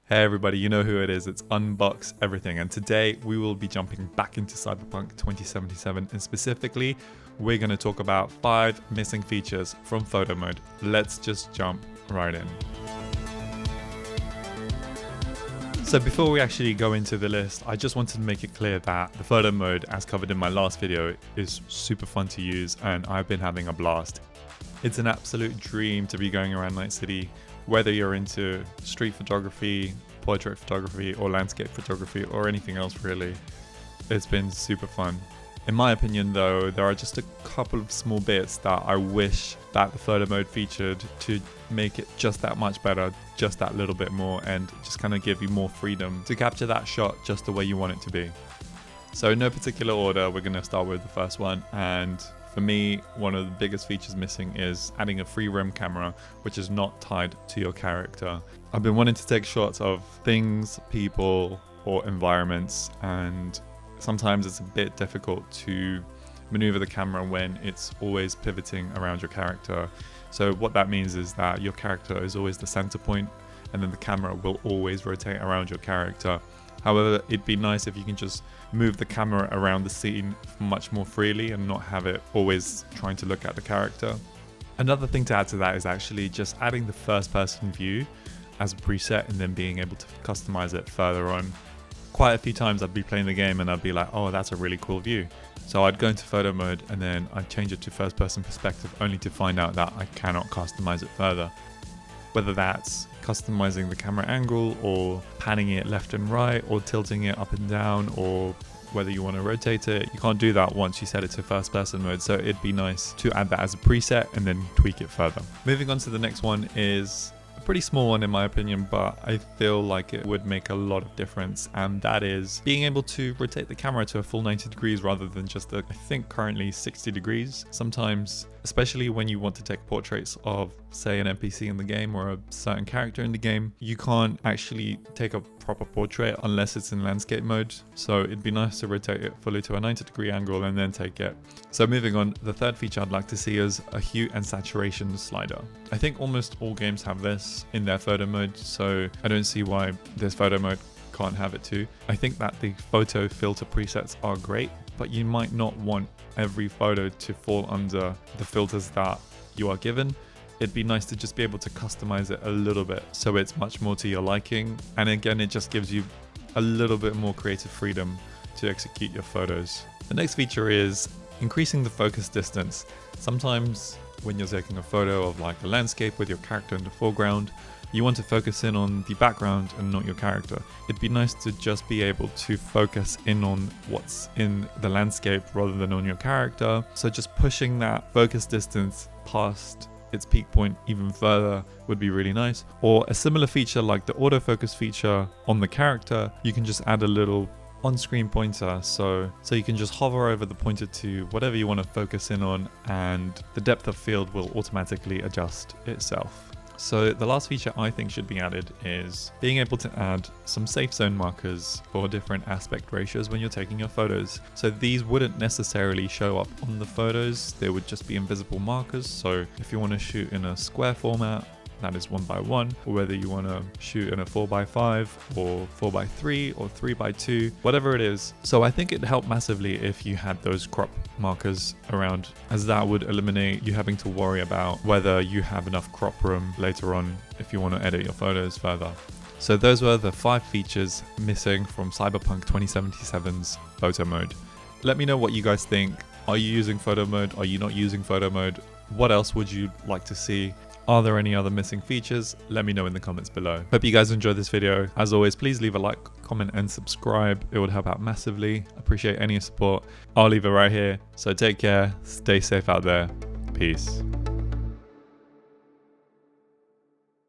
Hey everybody, you know who it is, it's Unbox Everything, and today we will be jumping back into Cyberpunk 2077, and specifically we're going to talk about 5 missing features from photo mode. Let's just jump right in. So before we actually go into the list, I just wanted to make it clear that the photo mode, as covered in my last video, is super fun to use and I've been having a blast. It's an absolute dream to be going around Night City, whether you're into street photography, portrait photography, or landscape photography, or anything else really. It's been super fun. In my opinion though, there are just a couple of small bits that I wish that the photo mode featured to make it just that much better, just that little bit more, and just kind of give you more freedom to capture that shot just the way you want it to be. So in no particular order, we're going to start with the first one, and for me, one of the biggest features missing is adding a free roam camera, which is not tied to your character. I've been wanting to take shots of things, people, or environments, and sometimes it's a bit difficult to maneuver the camera when it's always pivoting around your character. So what that means is that your character is always the center point, and then the camera will always rotate around your character. However, it'd be nice if you can just move the camera around the scene much more freely and not have it always trying to look at the character. Another thing to add to that is actually just adding the first person view as a preset and then being able to customize it further on. Quite a few times I'd be playing the game and I'd be like, oh, that's a really cool view. So I'd go into photo mode and then I'd change it to first person perspective only to find out that I cannot customize it further. Whether that's customizing the camera angle or panning it left and right or tilting it up and down, or whether you want to rotate it, you can't do that once you set it to first person mode. So it'd be nice to add that as a preset and then tweak it further. Moving on to the next one is a pretty small one in my opinion, but I feel like it would make a lot of difference, and that is being able to rotate the camera to a full 90 degrees rather than just I think currently 60 degrees. Sometimes, especially when you want to take portraits of, say, an NPC in the game or a certain character in the game, you can't actually take a proper portrait unless it's in landscape mode. So it'd be nice to rotate it fully to a 90-degree angle and then take it. So moving on, the third feature I'd like to see is a hue and saturation slider. I think almost all games have this in their photo mode, so I don't see why this photo mode can't have it too. I think that the photo filter presets are great, but you might not want every photo to fall under the filters that you are given. It'd be nice to just be able to customize it a little bit so it's much more to your liking, and again it just gives you a little bit more creative freedom to execute your photos. The next feature is increasing the focus distance. Sometimes when you're taking a photo of like a landscape with your character in the foreground, you want to focus in on the background and not your character. It'd be nice to just be able to focus in on what's in the landscape rather than on your character. So just pushing that focus distance past its peak point even further would be really nice. Or a similar feature like the autofocus feature on the character, you can just add a little on-screen pointer, so you can just hover over the pointer to whatever you want to focus in on, and the depth of field will automatically adjust itself. So the last feature I think should be added is being able to add some safe zone markers for different aspect ratios when you're taking your photos. So these wouldn't necessarily show up on the photos, they would just be invisible markers. So if you want to shoot in a square format, that is 1x1, or whether you want to shoot in a 4x5 or 4x3 or 3x2, whatever it is. So I think it'd help massively if you had those crop markers around, as that would eliminate you having to worry about whether you have enough crop room later on if you want to edit your photos further. So those were the 5 features missing from Cyberpunk 2077's photo mode. Let me know what you guys think. Are you using photo mode? Are you not using photo mode? What else would you like to see? Are there any other missing features? Let me know in the comments below. Hope you guys enjoyed this video. As always, please leave a like, comment, and subscribe. It would help out massively. Appreciate any support. I'll leave it right here. So take care, stay safe out there. Peace.